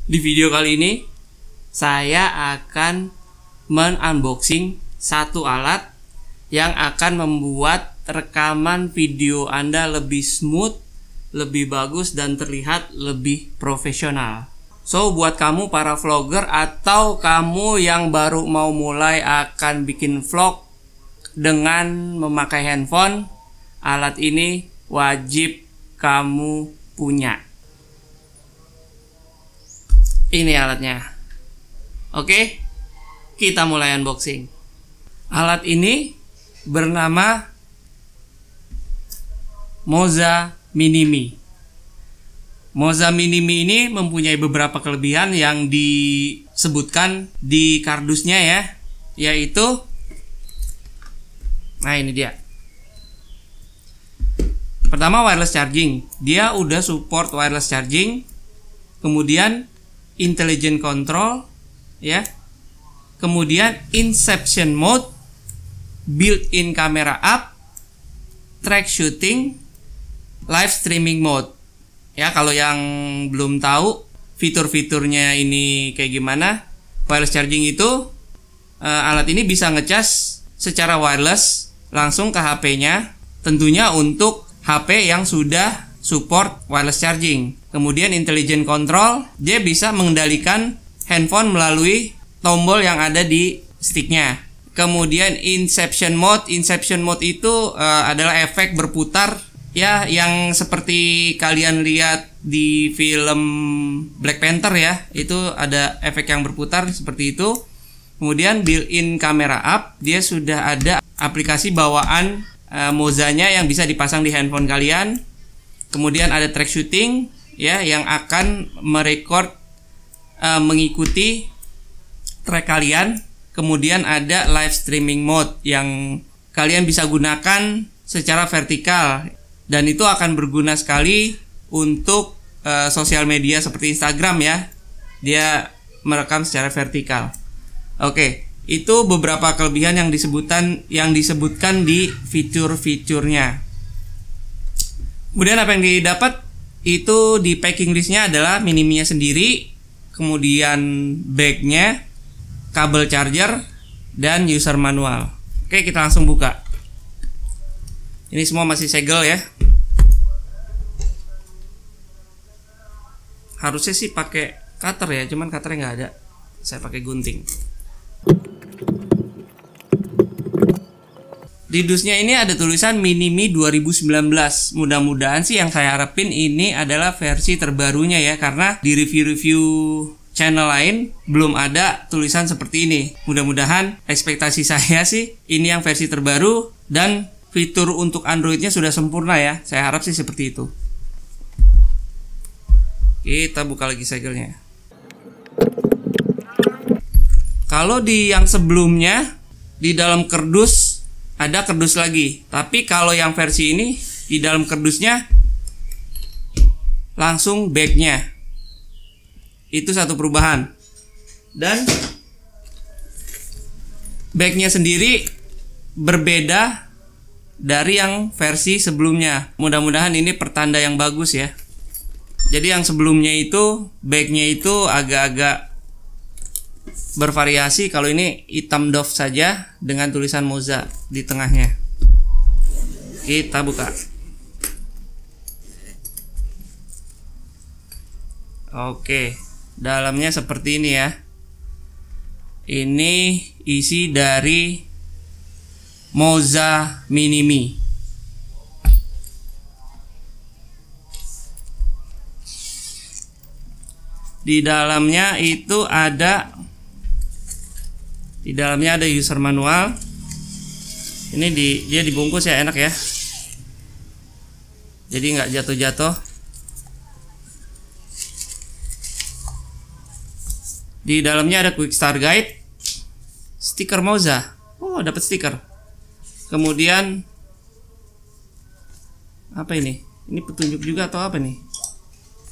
Di video kali ini saya akan men-unboxing satu alat yang akan membuat rekaman video Anda lebih smooth, lebih bagus dan terlihat lebih profesional. So, buat kamu para vlogger atau kamu yang baru mau mulai akan bikin vlog dengan memakai handphone, alat ini wajib kamu punya. Ini alatnya. Oke, kita mulai unboxing. Alat ini bernama Moza Mini-Me. Moza Mini-Me ini mempunyai beberapa kelebihan yang disebutkan di kardusnya ya, yaitu, nah ini dia. Pertama, wireless charging. Dia udah support wireless charging. Kemudian intelligent control ya. Kemudian inception mode, built-in camera app, track shooting, live streaming mode. Ya, kalau yang belum tahu fitur-fiturnya ini kayak gimana, wireless charging itu alat ini bisa ngecas secara wireless langsung ke HP-nya, tentunya untuk HP yang sudah support wireless charging. Kemudian intelligent control, dia bisa mengendalikan handphone melalui tombol yang ada di sticknya. Kemudian inception mode itu adalah efek berputar ya, yang seperti kalian lihat di film Black Panther ya, itu ada efek yang berputar seperti itu. Kemudian built-in camera app, dia sudah ada aplikasi bawaan Mozanya yang bisa dipasang di handphone kalian. Kemudian ada track shooting ya, yang akan merekord mengikuti track kalian. Kemudian ada live streaming mode yang kalian bisa gunakan secara vertikal, dan itu akan berguna sekali untuk sosial media seperti Instagram ya. Dia merekam secara vertikal. Oke, itu beberapa kelebihan yang disebutkan di fitur-fiturnya. Kemudian apa yang didapat itu di packing listnya adalah Mini-Me sendiri, kemudian bagnya, kabel charger, dan user manual. Oke, kita langsung buka. Ini semua masih segel ya. Harusnya sih pakai cutter ya, cuman cutternya nggak ada. Saya pakai gunting. Di dusnya ini ada tulisan Mini-Me 2019. Mudah-mudahan sih yang saya harapin ini adalah versi terbarunya ya, karena di review-review channel lain belum ada tulisan seperti ini. Mudah-mudahan ekspektasi saya sih ini yang versi terbaru dan fitur untuk Androidnya sudah sempurna ya. Saya harap sih seperti itu. Kita buka lagi segelnya. Kalau di yang sebelumnya di dalam kardus ada kardus lagi, tapi kalau yang versi ini di dalam kardusnya langsung bagnya. Itu satu perubahan. Dan bagnya sendiri berbeda dari yang versi sebelumnya. Mudah-mudahan ini pertanda yang bagus ya. Jadi yang sebelumnya itu bagnya itu agak-agak bervariasi. Kalau ini hitam doff saja dengan tulisan Moza di tengahnya. Kita buka. Oke, dalamnya seperti ini ya. Ini isi dari Moza Mini-Me. Di dalamnya ada user manual. Ini dia dibungkus ya, enak ya. Jadi nggak jatuh-jatuh. Di dalamnya ada quick start guide, stiker Moza. Oh, dapat stiker. Kemudian apa ini? Ini petunjuk juga atau apa nih?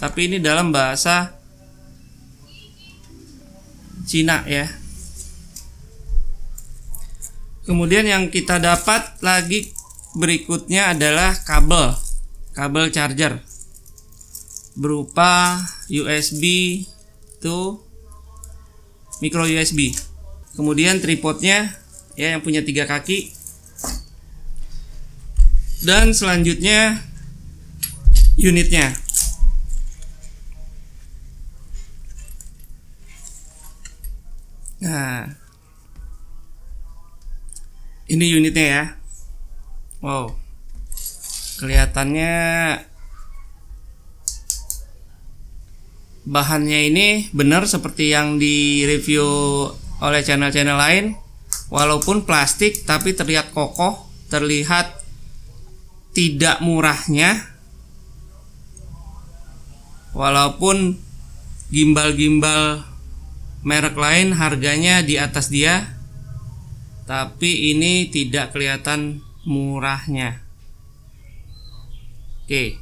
Tapi ini dalam bahasa Cina ya. Kemudian yang kita dapat lagi berikutnya adalah kabel charger berupa USB yaitu micro USB. Kemudian tripodnya ya yang punya 3 kaki. Dan selanjutnya unitnya. Nah, ini unitnya ya. Wow, kelihatannya bahannya ini benar seperti yang di review oleh channel-channel lain. Walaupun plastik tapi terlihat kokoh, terlihat tidak murahnya. Walaupun gimbal-gimbal merek lain harganya di atas dia, tapi ini tidak kelihatan murahnya. Oke,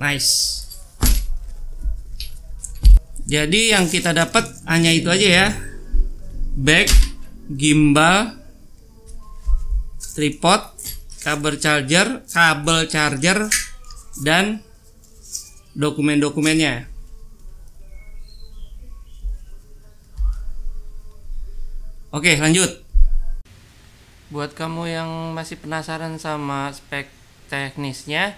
nice. Jadi yang kita dapat hanya itu aja ya: back, gimbal, tripod, kabel charger, dan dokumen-dokumennya. Oke, lanjut. Buat kamu yang masih penasaran sama spek teknisnya,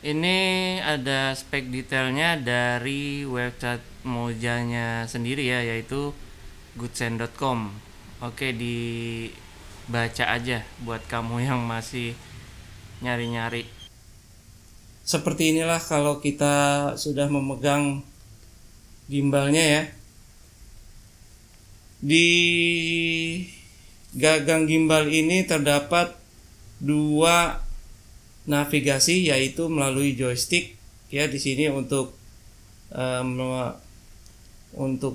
ini ada spek detailnya dari website Mozanya sendiri ya, yaitu goodsense.com. Oke, dibaca aja buat kamu yang masih nyari-nyari. Seperti inilah kalau kita sudah memegang gimbalnya ya. Di gagang gimbal ini terdapat 2 navigasi, yaitu melalui joystick ya, di sini untuk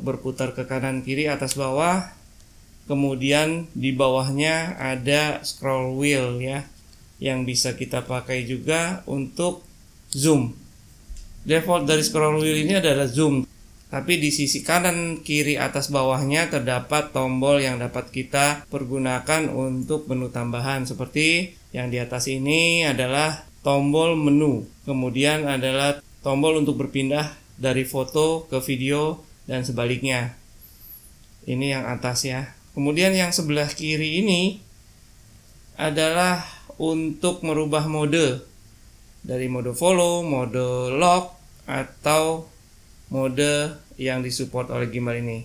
berputar ke kanan kiri atas bawah. Kemudian di bawahnya ada scroll wheel ya, yang bisa kita pakai juga untuk zoom. Default dari scroll wheel ini adalah zoom, tapi di sisi kanan kiri atas bawahnya terdapat tombol yang dapat kita pergunakan untuk menu tambahan. Seperti yang di atas ini adalah tombol menu, kemudian adalah tombol untuk berpindah dari foto ke video dan sebaliknya. Ini yang atas ya. Kemudian yang sebelah kiri ini adalah untuk merubah mode, dari mode follow, mode lock, atau mode yang disupport oleh gimbal ini.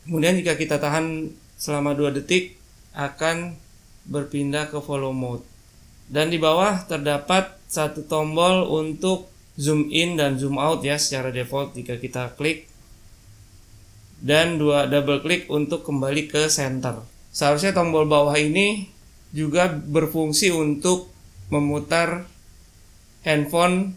Kemudian jika kita tahan selama 2 detik akan berpindah ke follow mode. Dan di bawah terdapat 1 tombol untuk zoom in dan zoom out ya, secara default jika kita klik, dan 2 double klik untuk kembali ke center. Seharusnya tombol bawah ini juga berfungsi untuk memutar handphone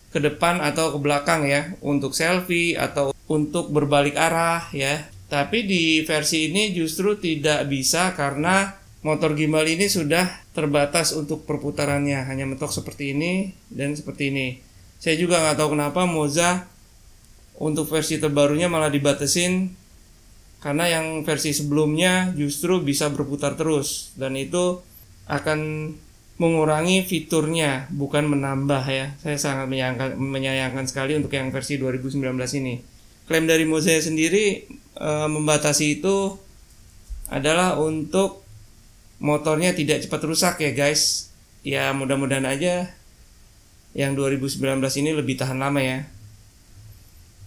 ke depan atau ke belakang ya, untuk selfie atau untuk berbalik arah ya. Tapi di versi ini justru tidak bisa karena motor gimbal ini sudah terbatas untuk perputarannya, hanya mentok seperti ini dan seperti ini. Saya juga nggak tahu kenapa Moza untuk versi terbarunya malah dibatasin, karena yang versi sebelumnya justru bisa berputar terus, dan itu akan mengurangi fiturnya, bukan menambah ya. Saya sangat menyayangkan sekali untuk yang versi 2019 ini. Klaim dari Moza sendiri membatasi itu adalah untuk motornya tidak cepat rusak ya guys. Ya mudah-mudahan aja yang 2019 ini lebih tahan lama ya.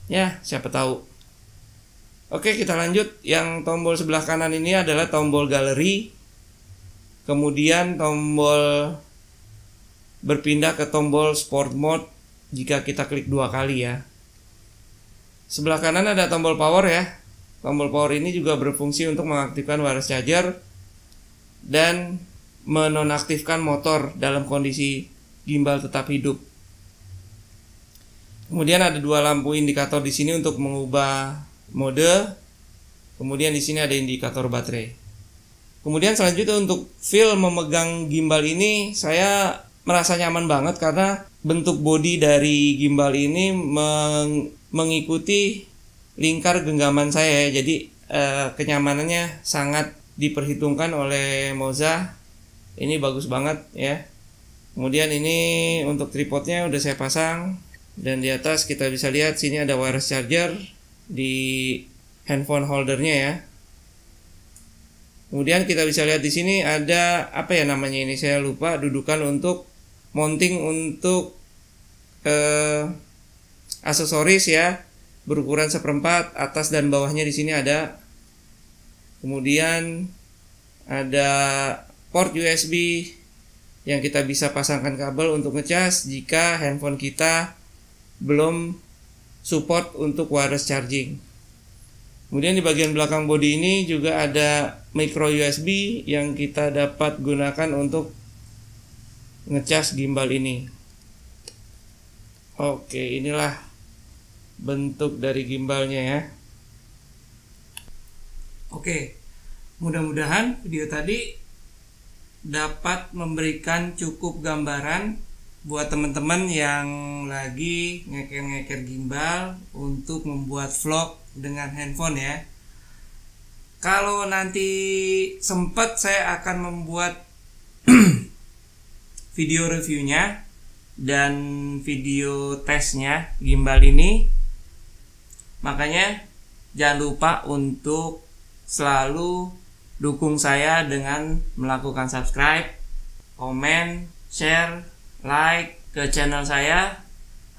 Ya siapa tahu. Oke, kita lanjut. Yang tombol sebelah kanan ini adalah tombol galeri. Kemudian tombol berpindah ke tombol sport mode jika kita klik 2 kali ya. Sebelah kanan ada tombol power ya. Tombol power ini juga berfungsi untuk mengaktifkan wireless charger dan menonaktifkan motor dalam kondisi gimbal tetap hidup. Kemudian ada 2 lampu indikator di sini untuk mengubah mode. Kemudian di sini ada indikator baterai. Kemudian selanjutnya untuk feel memegang gimbal ini saya merasa nyaman banget karena bentuk bodi dari gimbal ini mengikuti lingkar genggaman saya ya. Jadi kenyamanannya sangat diperhitungkan oleh Moza. Ini bagus banget ya. Kemudian ini untuk tripodnya udah saya pasang. Dan di atas kita bisa lihat sini ada wireless charger di handphone holdernya ya. Kemudian kita bisa lihat di sini ada apa ya namanya ini, saya lupa, dudukan untuk mounting untuk aksesoris ya, berukuran 1/4, atas dan bawahnya di sini ada. Kemudian ada port USB yang kita bisa pasangkan kabel untuk ngecas jika handphone kita belum support untuk wireless charging. Kemudian di bagian belakang bodi ini juga ada micro USB yang kita dapat gunakan untuk ngecas gimbal ini. Oke, inilah bentuk dari gimbalnya ya. Oke, mudah-mudahan video tadi dapat memberikan cukup gambaran buat teman-teman yang lagi ngeker-ngeker gimbal untuk membuat vlog dengan handphone ya. Kalau nanti sempat saya akan membuat video reviewnya dan video tesnya gimbal ini. Makanya jangan lupa untuk selalu dukung saya dengan melakukan subscribe, komen, share, like ke channel saya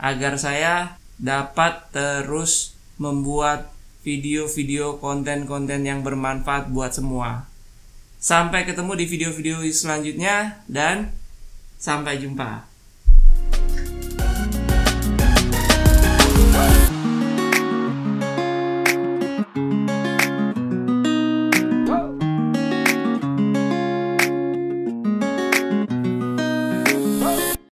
agar saya dapat terus membuat video-video konten-konten yang bermanfaat buat semua. Sampai ketemu di video-video selanjutnya dan sampai jumpa.